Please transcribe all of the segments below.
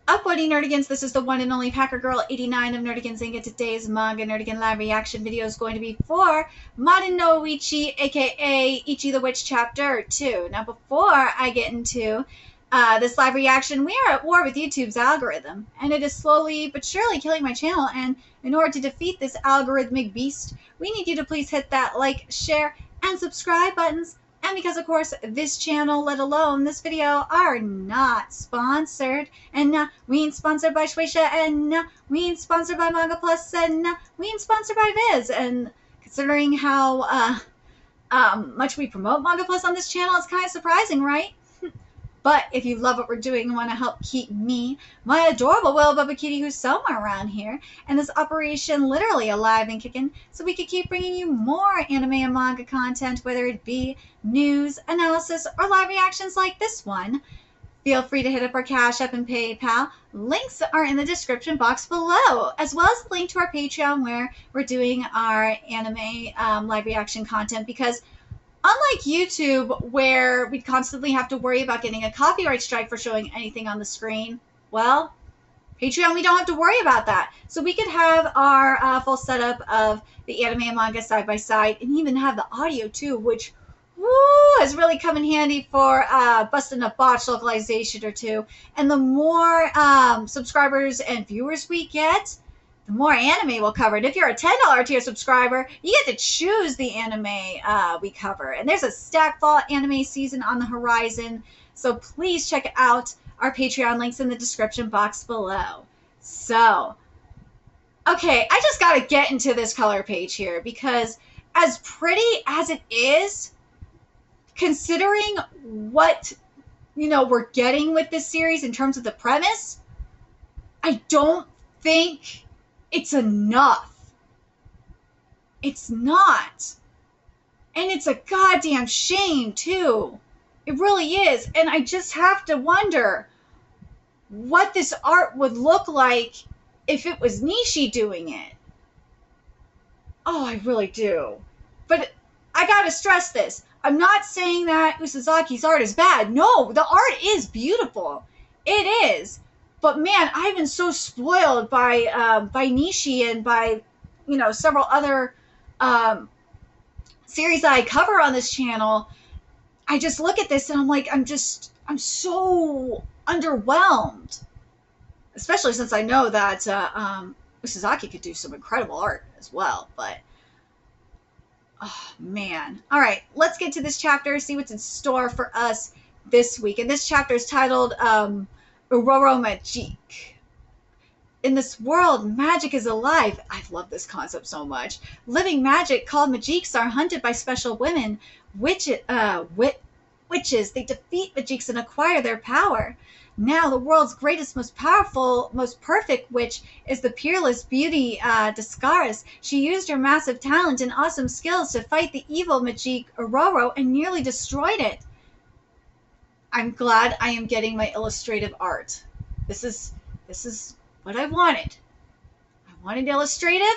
Up, Buddy Nerdigans. This is the one and only Packer Girl 89 of Nerdigans, and today's Manga Nerdigan live reaction video is going to be for Madan no Ichi, aka Ichi the Witch Chapter 2. Now, before I get into this live reaction, we are at war with YouTube's algorithm, and it is slowly but surely killing my channel. And in order to defeat this algorithmic beast, we need you to please hit that like, share, and subscribe buttons. And because, of course, this channel, let alone this video, are not sponsored. And we ain't sponsored by Shueisha, and we ain't sponsored by Manga Plus, and we ain't sponsored by Viz. And considering how much we promote Manga Plus on this channel, it's kind of surprising, right? But if you love what we're doing and want to help keep me, my adorable Will Bubba Kitty, who's somewhere around here, and this operation literally alive and kicking, so we could keep bringing you more anime and manga content, whether it be news, analysis, or live reactions like this one, feel free to hit up our Cash App and PayPal. Links are in the description box below, as well as a link to our Patreon where we're doing our anime live reaction content, because unlike YouTube, where we'd constantly have to worry about getting a copyright strike for showing anything on the screen, well, Patreon, we don't have to worry about that. So we could have our full setup of the anime and manga side by side, and even have the audio too, which has really come in handy for busting a botch localization or two. And the more subscribers and viewers we get, the more anime we'll cover. And if you're a $10 tier subscriber, you get to choose the anime we cover. And there's a Stackfall anime season on the horizon, so please check out our Patreon links in the description box below. So, okay, I just gotta get into this color page here, because as pretty as it is, considering what, we're getting with this series in terms of the premise, I don't think it's enough. It's not. And it's a goddamn shame, too. It really is. And I just have to wonder what this art would look like if it was Nishi doing it. Oh, I really do. But I gotta stress this. I'm not saying that Usazaki's art is bad. No, the art is beautiful. It is. But man, I've been so spoiled by Nishi and by, several other series that I cover on this channel. I just look at this and I'm like, I'm so underwhelmed. Especially since I know that Usazaki could do some incredible art as well. But, oh man. All right, let's get to this chapter, see what's in store for us this week. And this chapter is titled URORO Magic. In this world, magic is alive. I love this concept so much. Living magic called magiques are hunted by special women, witches. They defeat magiques and acquire their power. Now, the world's greatest, most powerful, most perfect witch is the peerless beauty Descaris. She used her massive talent and awesome skills to fight the evil magique URORO and nearly destroyed it. I'm glad I am getting my illustrative art. This is what I wanted. I wanted illustrative.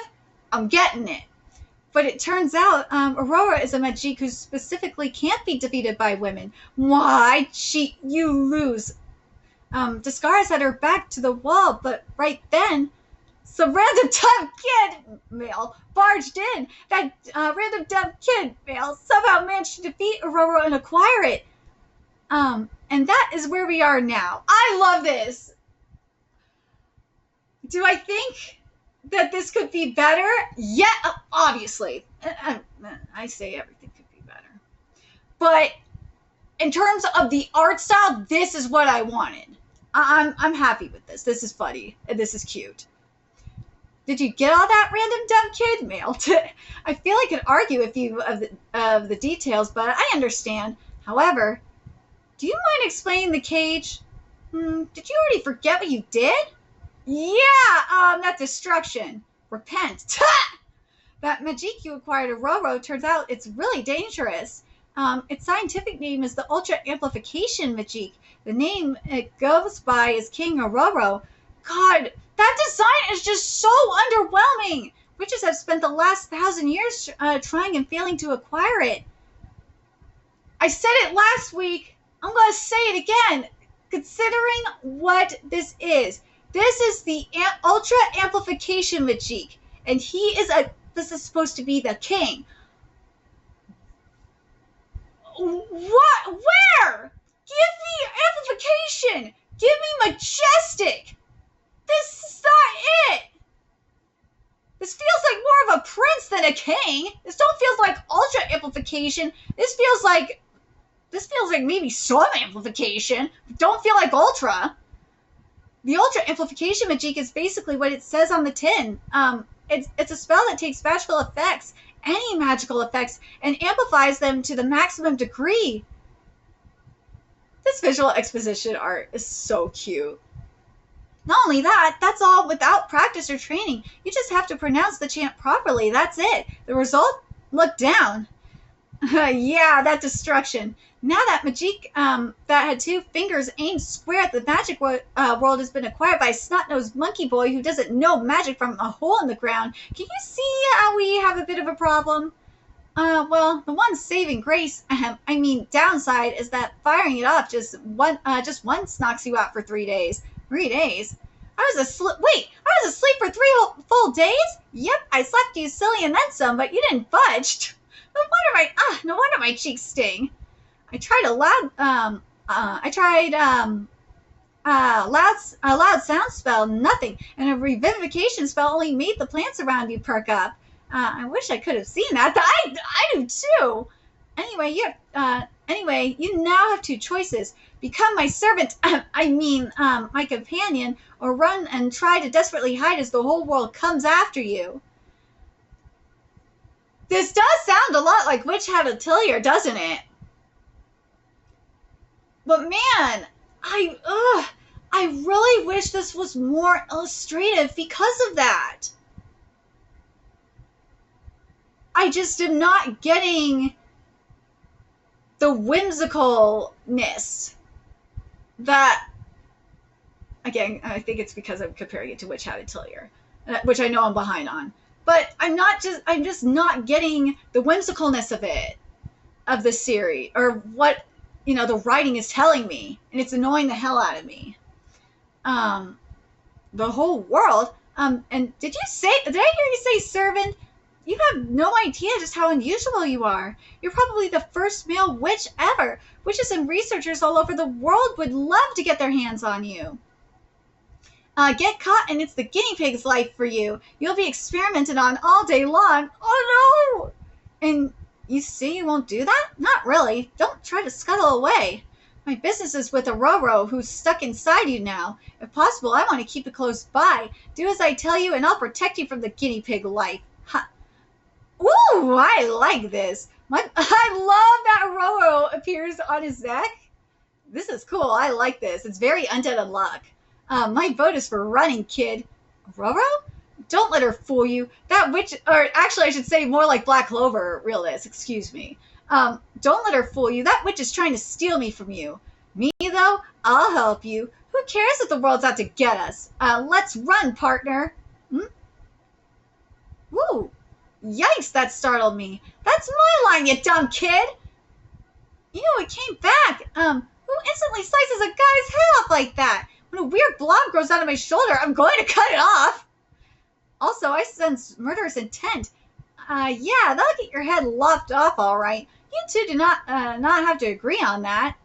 I'm getting it. But it turns out URORO is a magique who specifically can't be defeated by women. Why? You lose. Descaris had her back to the wall, but right then, some random dumb kid male barged in. That random dumb kid male somehow managed to defeat URORO and acquire it. And that is where we are now. I love this. Do I think that this could be better? Yeah, obviously. I say everything could be better. But in terms of the art style, this is what I wanted. I'm happy with this. This is funny. And this is cute. Did you get all that random dumb kid mail? I feel I could argue with you of the details, but I understand. However, do you mind explaining the cage? Did you already forget what you did? Yeah, that destruction. Repent. That magique you acquired at URORO, turns out it's really dangerous. Its scientific name is the Ultra Amplification Magique. The name it goes by is King URORO. God, that design is just so underwhelming. Witches have spent the last 1,000 years trying and failing to acquire it. I said it last week. I'm going to say it again. considering what this is the ultra amplification Majik, and this is supposed to be the king. What? Where? Give me amplification! Give me majestic! This is not it! This feels like more of a prince than a king. This don't feel like ultra amplification. This feels like maybe some amplification. Don't feel like ultra. The ultra amplification Majik is basically what it says on the tin. It's a spell that takes magical effects, any magical effects, and amplifies them to the maximum degree. This visual exposition art is so cute. Not only that, that's all without practice or training. You just have to pronounce the chant properly. That's it. The result? Look down. Yeah, that destruction. Now that Majik that had 2 fingers aimed square at the magic world has been acquired by a snot-nosed monkey boy who doesn't know magic from a hole in the ground. Can you see how we have a bit of a problem? Well, the one saving grace, downside, is that firing it off just once knocks you out for 3 days. 3 days? I was asleep for 3 full days? Yep, I slept you silly and then some, but you didn't budge. No wonder my cheeks sting. I tried a loud sound spell, nothing, and a revivification spell only made the plants around you perk up. I wish I could have seen that. I do too. Anyway, you now have 2 choices: become my servant, my companion, or run and try to desperately hide as the whole world comes after you. This does sound a lot like Witch Hat Atelier, doesn't it? But man, I really wish this was more illustrative because of that. I just am not getting the whimsicalness that, again, I think it's because I'm comparing it to Witch Hat Atelier, which I know I'm behind on. But I'm just not getting the whimsicalness of it, of the series, or what, the writing is telling me, and it's annoying the hell out of me. The whole world, and did I hear you say servant? You have no idea just how unusual you are. You're probably the first male witch ever. Witches and researchers all over the world would love to get their hands on you. Get caught and it's the guinea pig's life for you. You'll be experimented on all day long. Oh no! And you say you won't do that? Not really. Don't try to scuttle away. My business is with URORO, who's stuck inside you now. If possible, I want to keep it close by. Do as I tell you and I'll protect you from the guinea pig life. Ha. Ooh, I like this. I love that URORO appears on his neck. This is cool. I like this. It's very Undead Unluck. My vote is for running, kid. URORO? Don't let her fool you. That witch, or actually I should say more like Black Clover realist, excuse me. Don't let her fool you. That witch is trying to steal me from you. Me, though? I'll help you. Who cares if the world's out to get us? Let's run, partner. Woo. Yikes, that startled me. That's my line, you dumb kid. Ew, it came back. Who instantly slices a guy's head off like that? When a weird blob grows out of my shoulder, I'm going to cut it off. Also, I sense murderous intent. Yeah, that'll get your head lopped off, all right. You two do not have to agree on that.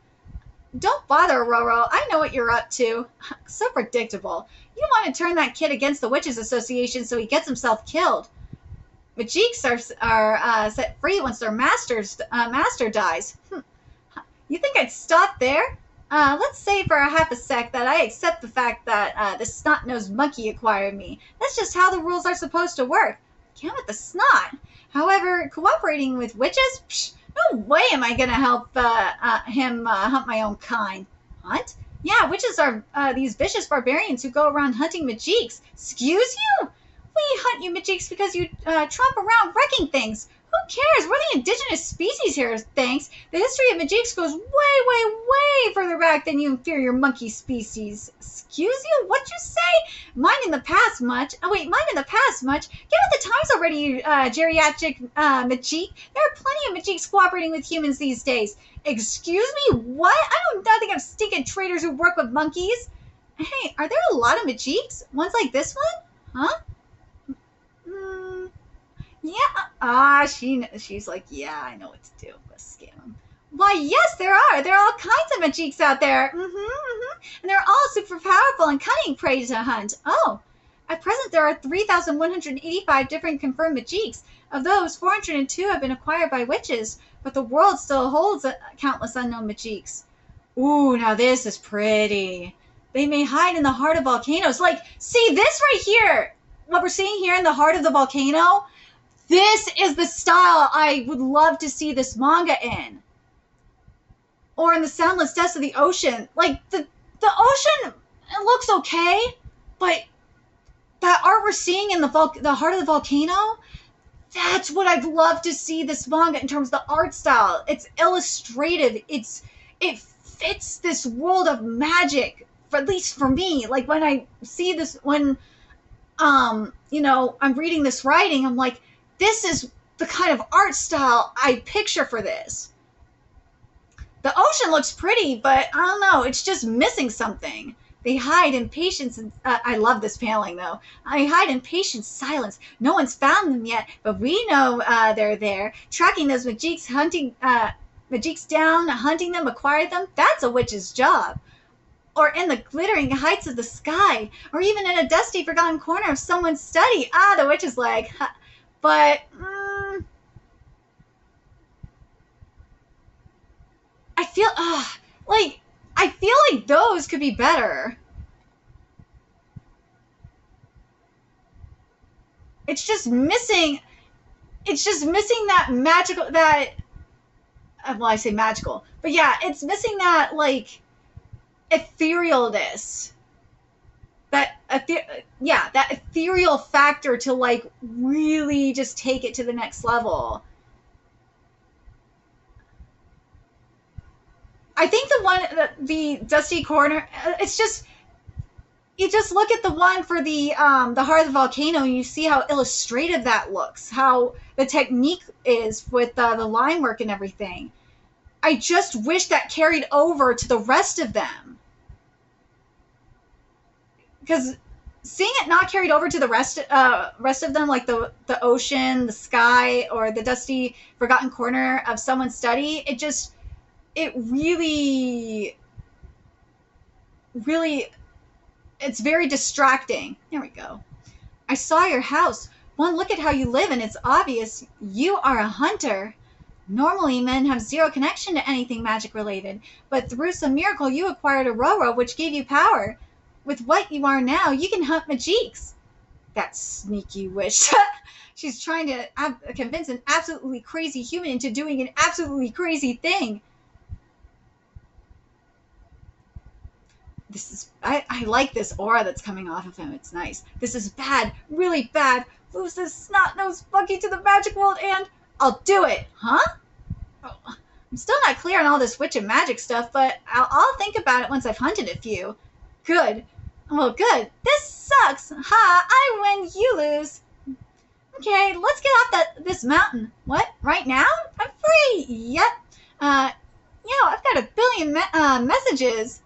Don't bother, URORO. I know what you're up to. So predictable. You want to turn that kid against the Witches Association so he gets himself killed. Majiks are set free once their master dies. You think I'd stop there? Let's say for a half a sec that I accept the fact that this snot-nosed monkey acquired me. That's just how the rules are supposed to work. Can't with the snot. However, cooperating with witches? Psh, no way am I going to help him hunt my own kind. Hunt? Yeah, witches are these vicious barbarians who go around hunting Majiks. Excuse you? We hunt you Majiks because you tromp around wrecking things. Who cares? We're the indigenous species here, thanks. The history of Majiks goes way, way, way further back than you inferior monkey species. Excuse you? What'd you say? Mine in the past much. Oh, wait, mine in the past much? Get with the times already, you geriatric Majik. There are plenty of Majiks cooperating with humans these days. Excuse me? What? I don't think of stinking traitors who work with monkeys. Hey, are there a lot of Majiks? Ones like this one? Huh? Yeah. She's like, yeah, I know what to do. Let's scam them. Why, yes, there are. There are all kinds of Majiks out there. And they're all super powerful and cunning prey to hunt. Oh. At present, there are 3,185 different confirmed Majiks. Of those, 402 have been acquired by witches, but the world still holds countless unknown Majiks. Ooh, now this is pretty. They may hide in the heart of volcanoes. Like, see this right here? What we're seeing here in the heart of the volcano? This is the style I would love to see this manga in. Or in the soundless depths of the ocean. Like, the ocean, it looks okay, but that art we're seeing in the heart of the volcano, that's what I'd love to see this manga in terms of the art style. It's illustrative. It fits this world of magic, at least for me. Like, when I see this, when, you know, I'm reading this writing, I'm like, this is the kind of art style I picture for this. The ocean looks pretty, but I don't know. It's just missing something. They hide in patience. I love this paneling, though. They hide in patient silence. No one's found them yet, but we know they're there. Tracking those Majiks, Majiks down, hunting them, acquiring them, that's a witch's job. Or in the glittering heights of the sky, or even in a dusty, forgotten corner of someone's study. Ah, the witch is like, but I feel like those could be better. It's just missing that magical, well, I say magical, but yeah, it's missing that, like, etherealness. That ethereal factor to, like, really just take it to the next level. I think the dusty corner, it's just, you just look at the one for the heart of the volcano and you see how illustrative that looks, how the technique is with the line work and everything. I just wish that carried over to the rest of them. Because seeing it not carried over to the rest of them, like the ocean, the sky, or the dusty, forgotten corner of someone's study, it really, it's very distracting. There we go. I saw your house. One look at how you live and it's obvious you are a hunter. Normally, men have zero connection to anything magic related, but through some miracle you acquired URORO, which gave you power. With what you are now, you can hunt Majiks. That sneaky witch. She's trying to convince an absolutely crazy human into doing an absolutely crazy thing. I like this aura that's coming off of him. It's nice. This is bad, really bad. Lose this snot-nosed monkey to the magic world and I'll do it. Huh? Oh, I'm still not clear on all this witch and magic stuff, but I'll think about it once I've hunted a few. Good. Well, good. This sucks. Ha! I win, you lose. Okay, let's get off this mountain. What? Right now? I'm free. Yep. I've got a billion messages.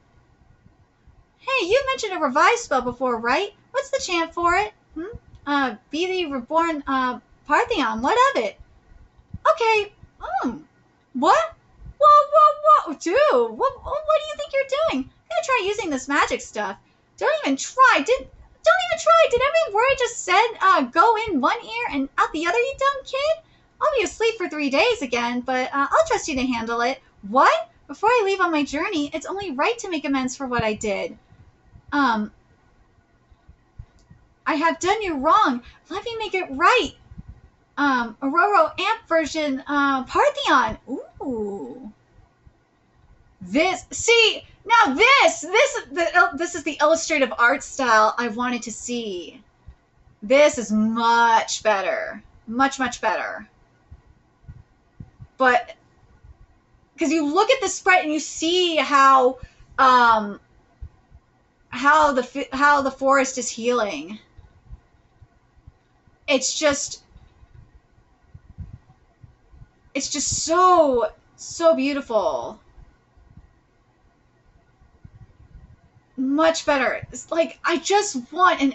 Hey, you mentioned a revive spell before, right? What's the chant for it? Be the reborn Parthenon. What of it? Okay. What? Whoa, dude. What do you think you're doing? I'm gonna try using this magic stuff. Don't even try. Did every word I just said go in one ear and out the other, you dumb kid? I'll be asleep for 3 days again, but I'll trust you to handle it. What? Before I leave on my journey, it's only right to make amends for what I did. I have done you wrong. Let me make it right. URORO Amp version, Parthenon. Ooh. This is the illustrative art style I wanted to see. This is much better. Much, much better. But because you look at the spread and you see how the forest is healing. It's just so beautiful. Much better. It's like, I just want an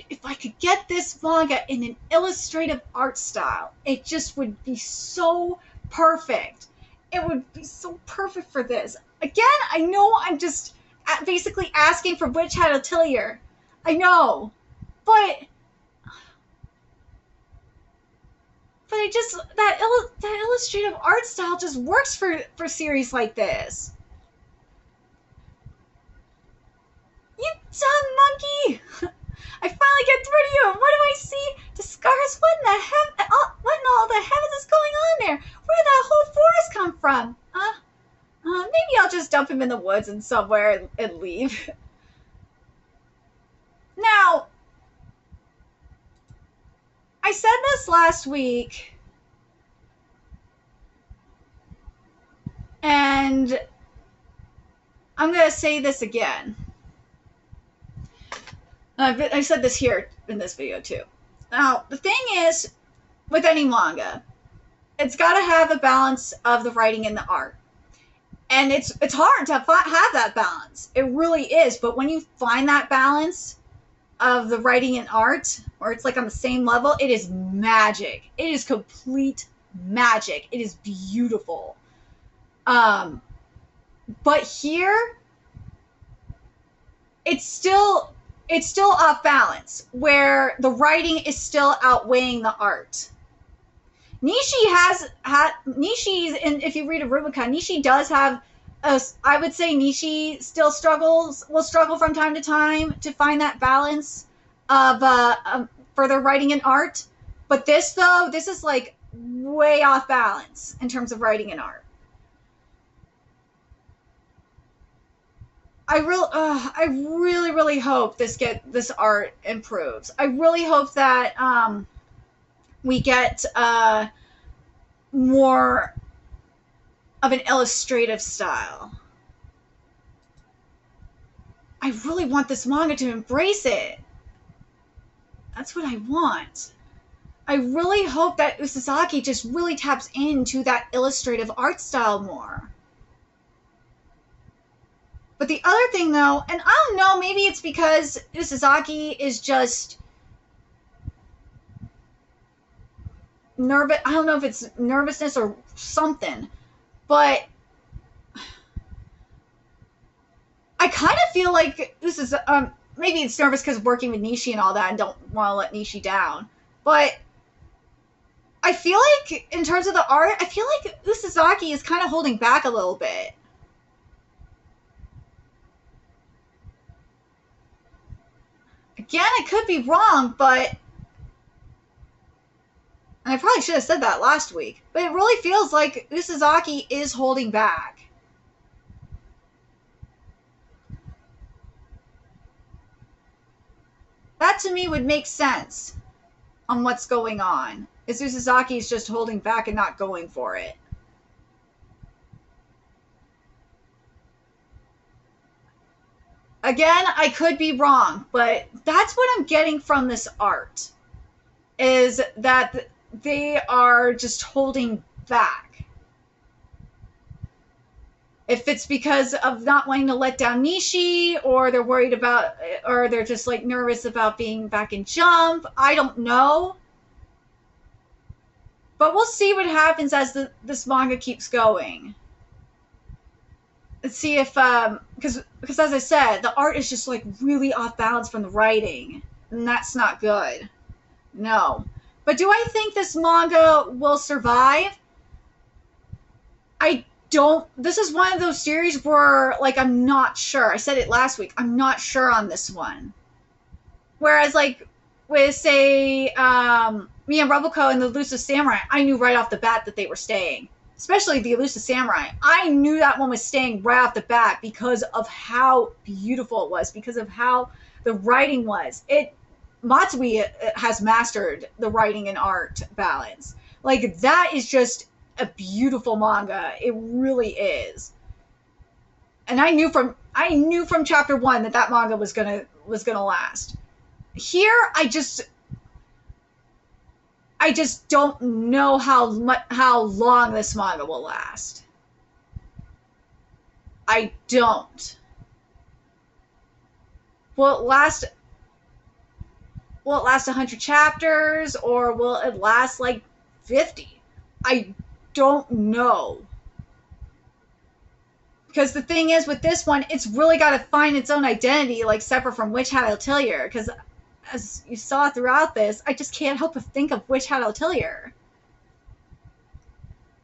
if I could get this manga in an illustrative art style, it just would be so perfect. It would be so perfect for this. Again, I know I'm just basically asking for Witch Hat Atelier. I know. But it just, that illustrative art style just works for series like this. You dumb monkey! I finally get through to you. What do I see? The scars. What in all the heavens is going on there? Where did that whole forest come from? Maybe I'll just dump him in the woods and somewhere and leave. Now, I said this last week, and I'm going to say this again. I said this here in this video too. Now, the thing is, with any manga, it's got to have a balance of the writing and the art. And it's hard to have that balance. It really is. But when you find that balance of the writing and art, or it's like on the same level, it is magic. It is complete magic. It is beautiful. But here, it's still off balance, where the writing is still outweighing the art. Nishi's, and if you read a Rubica, Nishi does have I would say Nishi still will struggle from time to time to find that balance of further writing and art. But this is like way off balance in terms of writing and art. I really hope this art improves. I really hope that we get more of an illustrative style. I really want this manga to embrace it. That's what I want. I really hope that Usazaki just really taps into that illustrative art style more. But the other thing, though, and I don't know, maybe it's because Usazaki is just nervous. I don't know if it's nervousness or something, but I kind of feel like maybe it's nervous because of working with Nishi and all that and don't want to let Nishi down. But I feel like, in terms of the art, I feel like Usazaki is kind of holding back a little bit. Again, I could be wrong, but... And I probably should have said that last week. But it really feels like Usazaki is holding back. That, to me, would make sense on what's going on. Is Usazaki is just holding back and not going for it. Again, I could be wrong, but that's what I'm getting from this art, is that they are just holding back. If it's because of not wanting to let down Nishi, or they're worried about, or they're just like nervous about being back in Jump, I don't know. But we'll see what happens as this manga keeps going. Let's see if, because as I said, the art is just like really off balance from the writing, and that's not good. No. But do I think this manga will survive? I don't. This is one of those series where, like, I'm not sure. I said it last week. I'm not sure on this one. Whereas, like, with, say, me and Roboco and the Elusive Samurai, I knew right off the bat that they were staying. Especially the Elusive Samurai. I knew that one was staying right off the bat because of how beautiful it was, because of how the writing was. Matsui has mastered the writing and art balance. Like, that is just a beautiful manga. It really is. And I knew from chapter 1 that manga was gonna last. Here, I just don't know how long this manga will last. I don't. Will it last 100 chapters, or will it last like 50? I don't know. Because the thing is, with this one, it's really got to find its own identity, like separate from Witch Hat Atelier. Because as you saw throughout this, I just can't help but think of Witch Hat Atelier.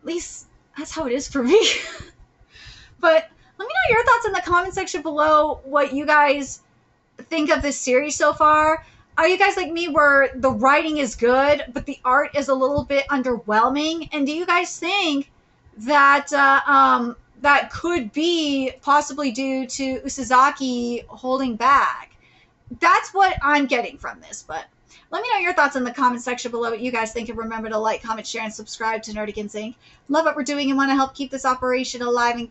At least that's how it is for me. But let me know your thoughts in the comment section below, what you guys think of this series so far. Are you guys like me where the writing is good, but the art is a little bit underwhelming? And do you guys think that that could be possibly due to Usazaki holding back? That's what I'm getting from this, but let me know your thoughts in the comment section below, what you guys think, and remember to like, comment, share, and subscribe to Nerdigans Inc. Love what we're doing and want to help keep this operation alive and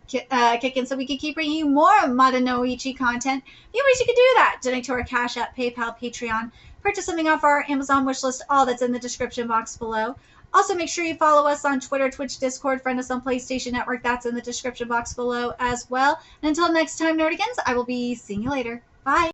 kicking so we can keep bringing you more Madan no Ichi content. You ways you can do that: donate to our Cash App, PayPal, Patreon, purchase something off our Amazon wishlist, all that's in the description box below. Also, make sure you follow us on Twitter, Twitch, Discord, friend us on PlayStation Network, that's in the description box below as well. And until next time, Nerdigans, I will be seeing you later. Bye!